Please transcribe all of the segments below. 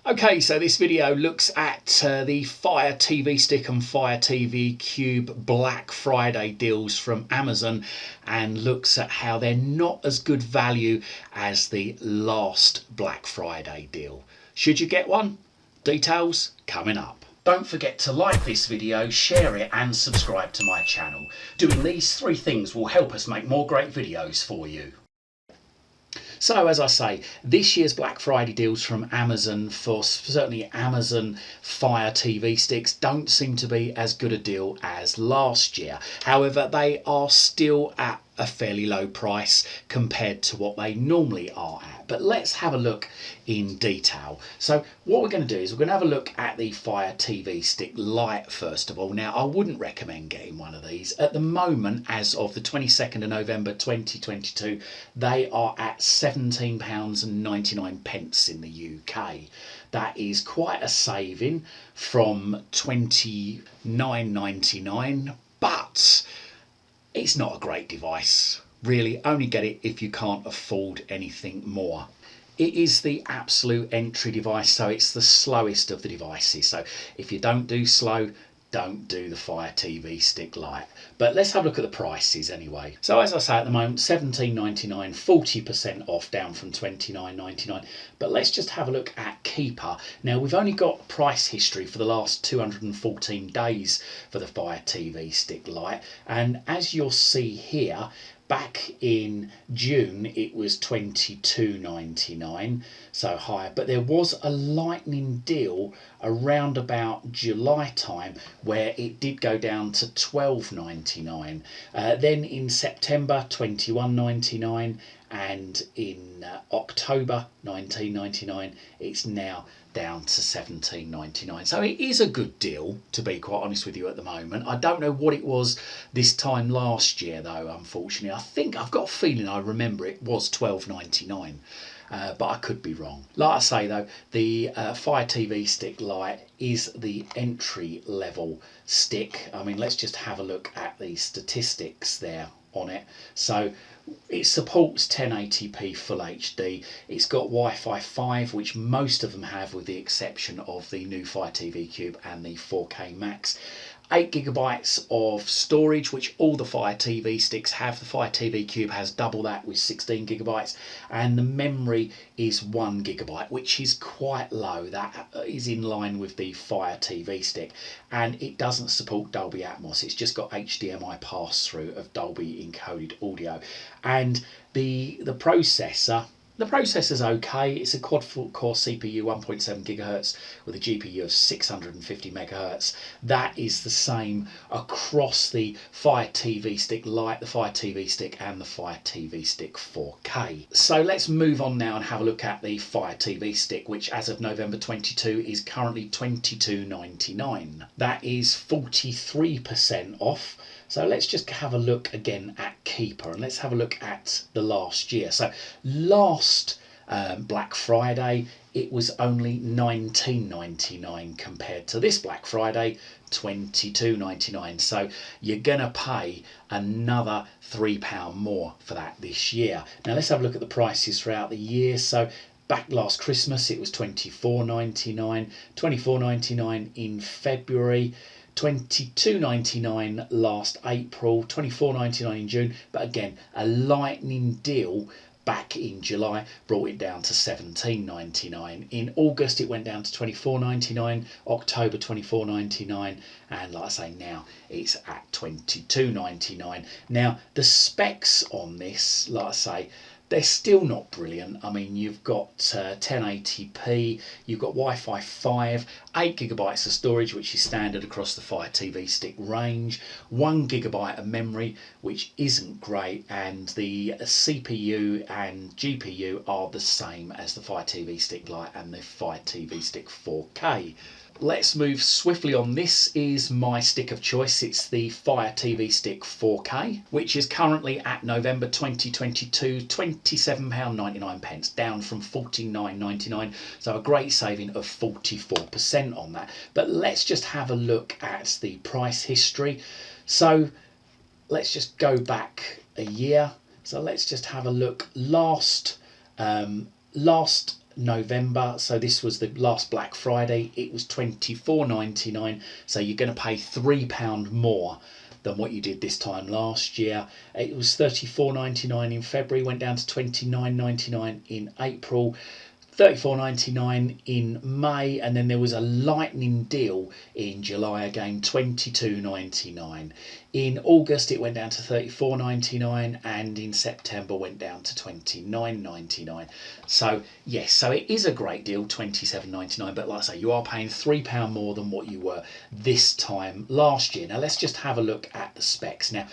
Okay, so this video looks at the Fire TV Stick and Fire TV Cube Black Friday deals from Amazon, and looks at how they're not as good value as the last Black Friday deal. Should you get one? Details coming up. Don't forget to like this video, share it and subscribe to my channel. Doing these three things will help us make more great videos for you. So as I say, this year's Black Friday deals from Amazon for certainly Amazon Fire TV sticks don't seem to be as good a deal as last year. However, they are still at a fairly low price compared to what they normally are at. But let's have a look in detail. So what we're going to do is we're going to have a look at the Fire TV Stick Lite first of all. Now, I wouldn't recommend getting one of these. At the moment, as of the 22nd of November 2022, they are at £17.99 in the UK. That is quite a saving from £29.99, but it's not a great device. Really, only get it if you can't afford anything more. It is the absolute entry device, so it's the slowest of the devices. So if you don't do slow, don't do the Fire TV Stick Lite. But let's have a look at the prices anyway. So as I say, at the moment, £17.99, 40% off, down from £29.99. But let's just have a look at Keeper. Now, we've only got price history for the last 214 days for the Fire TV Stick Lite. And as you'll see here, back in June it was £22.99, so higher, but there was a lightning deal around about July time where it did go down to £12.99. Then in September £21.99, and in October 1999 it's now down to £17.99. So it is a good deal, to be quite honest with you, at the moment. I don't know what it was this time last year though, unfortunately. I think I've got a feeling I remember it was £12.99. But I could be wrong. Like I say though, the Fire TV Stick Lite is the entry level stick. I mean, let's just have a look at the statistics there on it. So it supports 1080p full HD. It's got Wi-Fi 5, which most of them have, with the exception of the new firetvcube and the 4K Max. 8GB of storage, which all the Fire TV sticks have. The firetvcube has double that with 16GB, and the memory is 1GB, which is quite low. That is in line with the Fire TV stick, and it doesn't support Dolby Atmos. It's just got HDMI pass-through of Dolby encoded audio. And the processor's okay. It's a quad-core CPU, 1.7 GHz with a GPU of 650 MHz. That is the same across the Fire TV Stick Lite, the Fire TV Stick and the Fire TV Stick 4K. So let's move on now and have a look at the Fire TV Stick, which as of November 22 is currently £22.99. That is 43% off. So let's just have a look again at Keeper, and let's have a look at the last year. So last Black Friday it was only £19.99 compared to this Black Friday £22.99. So you're gonna pay another £3 more for that this year. Now let's have a look at the prices throughout the year. So back last Christmas it was £24.99, £24.99 in February, £22.99 last April, £24.99 in June, but again a lightning deal back in July brought it down to £17.99. In August it went down to £24.99, October £24.99, and like I say, now it's at £22.99. Now the specs on this, like I say, they're still not brilliant. I mean, you've got 1080p, you've got Wi-Fi 5, 8GB of storage, which is standard across the Fire TV Stick range, 1GB of memory, which isn't great, and the CPU and GPU are the same as the Fire TV Stick Lite and the Fire TV Stick 4K. Let's move swiftly on. This is my stick of choice. It's the Fire TV Stick 4K, which is currently at November 2022 £27.99, down from £49.99, so a great saving of 44% on that. But let's just have a look at the price history. So let's just go back a year. So let's just have a look. Last November, so this was the last Black Friday, it was £24.99, so you're going to pay £3 more than what you did this time last year. It was £34.99 in February, went down to £29.99 in April, £34.99 in May, and then there was a lightning deal in July again, £22.99. In August it went down to £34.99, and in September went down to £29.99. So yes, so it is a great deal, £27.99, but like I say, you are paying £3 more than what you were this time last year. Now let's just have a look at the specs. Now,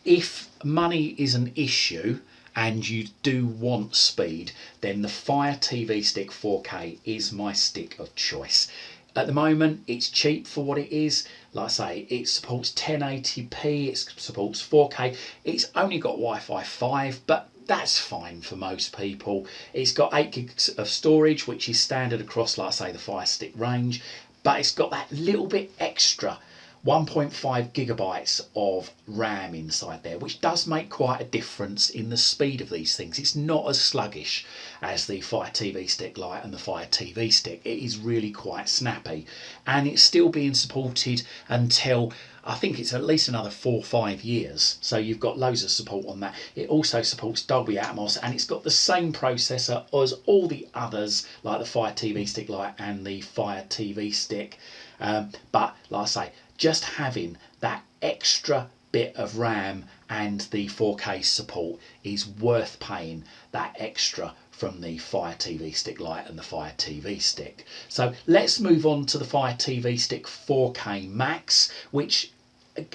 if money is an issue and you do want speed, then the Fire TV Stick 4K is my stick of choice. At the moment, it's cheap for what it is. Like I say, it supports 1080p, it supports 4K. It's only got Wi-Fi 5, but that's fine for most people. It's got 8 gigs of storage, which is standard across, like I say, the Fire Stick range, but it's got that little bit extra 1.5 gigabytes of RAM inside there, which does make quite a difference in the speed of these things. It's not as sluggish as the Fire TV Stick Lite and the Fire TV Stick. It is really quite snappy, and it's still being supported until I think it's at least another 4 or 5 years. So you've got loads of support on that. It also supports Dolby Atmos, and it's got the same processor as all the others, like the Fire TV Stick Lite and the Fire TV Stick. But like I say, just having that extra bit of RAM and the 4K support is worth paying that extra from the Fire TV Stick Lite and the Fire TV Stick. So let's move on to the Fire TV Stick 4K Max, which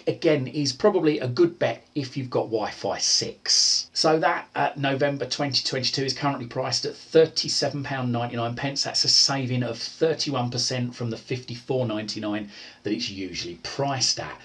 again is probably a good bet if you've got Wi-Fi 6. So that at November 2022 is currently priced at £37.99. That's a saving of 31% from the £54.99 that it's usually priced at.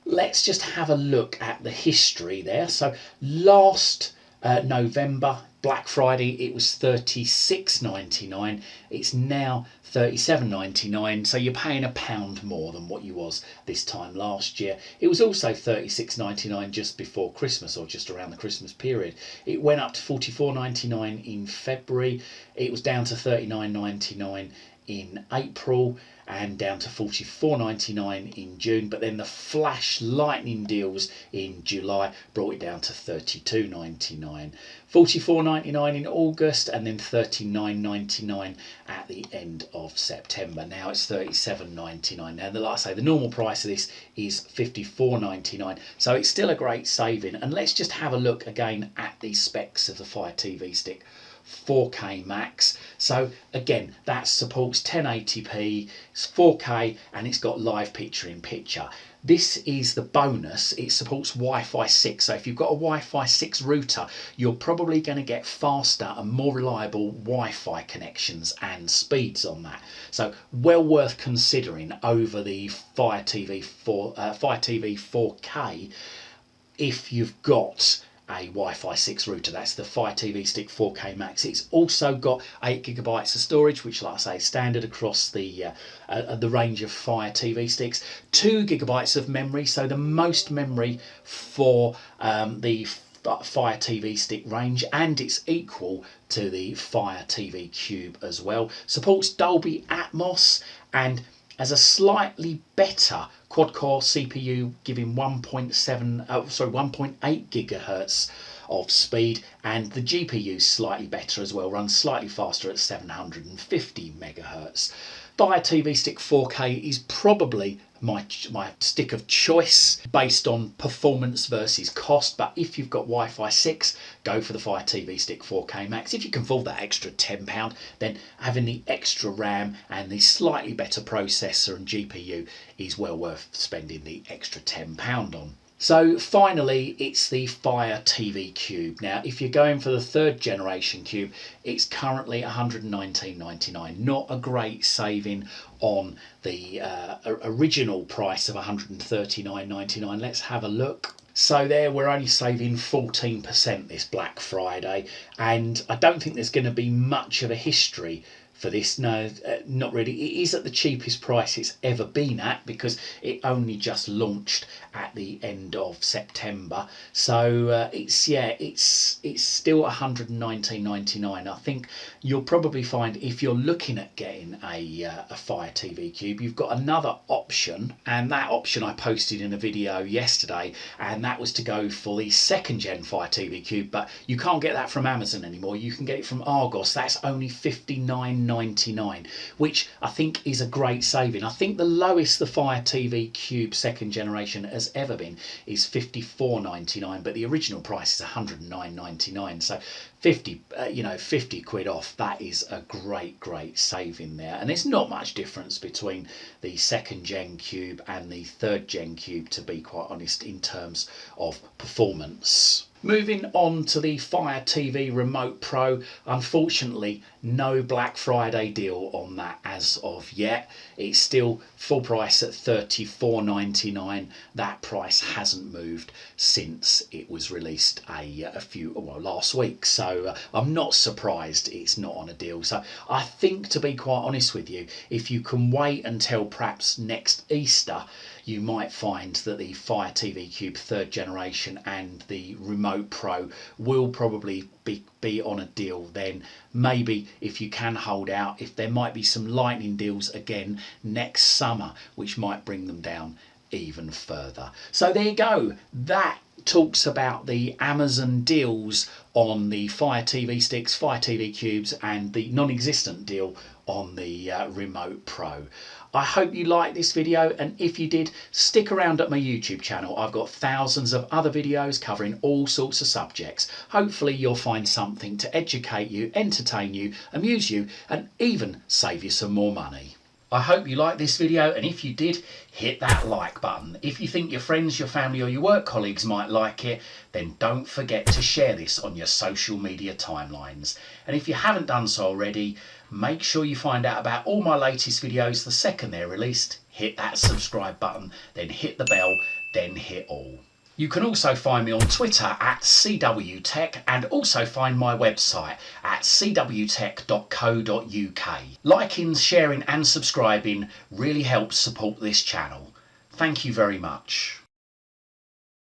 Let's just have a look at the history there. So last November, Black Friday, it was £36.99. It's now £37.99, so you're paying £1 more than what you was this time last year. It was also £36.99 just before Christmas, or just around the Christmas period. It went up to £44.99 in February. It was down to £39.99 in April, and down to £44.99 in June, but then the flash lightning deals in July brought it down to £32.99, £44.99 in August, and then £39.99 at the end of September. Now it's £37.99. Now, like I say, the normal price of this is £54.99, so it's still a great saving. And let's just have a look again at the specs of the Fire TV Stick 4K Max. So again, that supports 1080p, it's 4K, and it's got live picture in picture. This is the bonus, it supports Wi-Fi 6, so if you've got a Wi-Fi 6 router, you're probably going to get faster and more reliable Wi-Fi connections and speeds on that. So well worth considering over the Fire TV 4K if you've got a Wi-Fi 6 router. That's the Fire TV Stick 4K Max. It's also got 8 gigabytes of storage, which, like I say, is standard across the range of Fire TV sticks. 2 gigabytes of memory, so the most memory for the Fire TV Stick range, and it's equal to the Fire TV Cube as well. Supports Dolby Atmos, and as a slightly better quad-core CPU, giving 1.8 gigahertz of speed, and the GPU is slightly better as well, runs slightly faster at 750 megahertz. Fire TV Stick 4K is probably my stick of choice based on performance versus cost, but if you've got Wi-Fi 6, go for the Fire TV Stick 4K Max. If you can afford that extra £10, then having the extra RAM and the slightly better processor and GPU is well worth spending the extra £10 on. So finally, it's the Fire TV Cube. Now, if you're going for the 3rd generation Cube, it's currently £119.99. Not a great saving on the original price of £139.99. Let's have a look. So there, we're only saving 14% this Black Friday, and I don't think there's going to be much of a history for this. No, not really. It is at the cheapest price it's ever been at because it only just launched at the end of September. So it's still $119.99. I think you'll probably find if you're looking at getting a Fire TV Cube, you've got another option, and that option I posted in a video yesterday, and that was to go for the second gen Fire TV Cube, but you can't get that from Amazon anymore. You can get it from Argos. That's only $59.99, which I think is a great saving. I think the lowest the Fire TV Cube second generation has ever been is $54.99, but the original price is $109.99. So 50 quid off. That is a great saving there, and there's not much difference between the second gen Cube and the third gen Cube, to be quite honest, in terms of performance. Moving on to the Fire TV Remote Pro, unfortunately no Black Friday deal on that as of yet. It's still full price at $34.99. That price hasn't moved since it was released last week, so I'm not surprised it's not on a deal. So I think, to be quite honest with you, if you can wait until perhaps next Easter, you might find that the Fire TV Cube third generation and the Remote Pro will probably be on a deal then. Maybe if you can hold out, if there might be some lightning deals again next summer, which might bring them down even further. So there you go. That talks about the Amazon deals on the Fire TV sticks, Fire TV cubes, and the non-existent deal on the Remote Pro. I hope you liked this video, and if you did, stick around at my YouTube channel. I've got thousands of other videos covering all sorts of subjects. Hopefully you'll find something to educate you, entertain you, amuse you, and even save you some more money. I hope you liked this video, and if you did, hit that like button. If you think your friends, your family or your work colleagues might like it, then don't forget to share this on your social media timelines. And if you haven't done so already, make sure you find out about all my latest videos the second they're released. Hit that subscribe button, then hit the bell, then hit all. You can also find me on Twitter at CWTech, and also find my website at cwtech.co.uk. Liking, sharing and subscribing really helps support this channel. Thank you very much.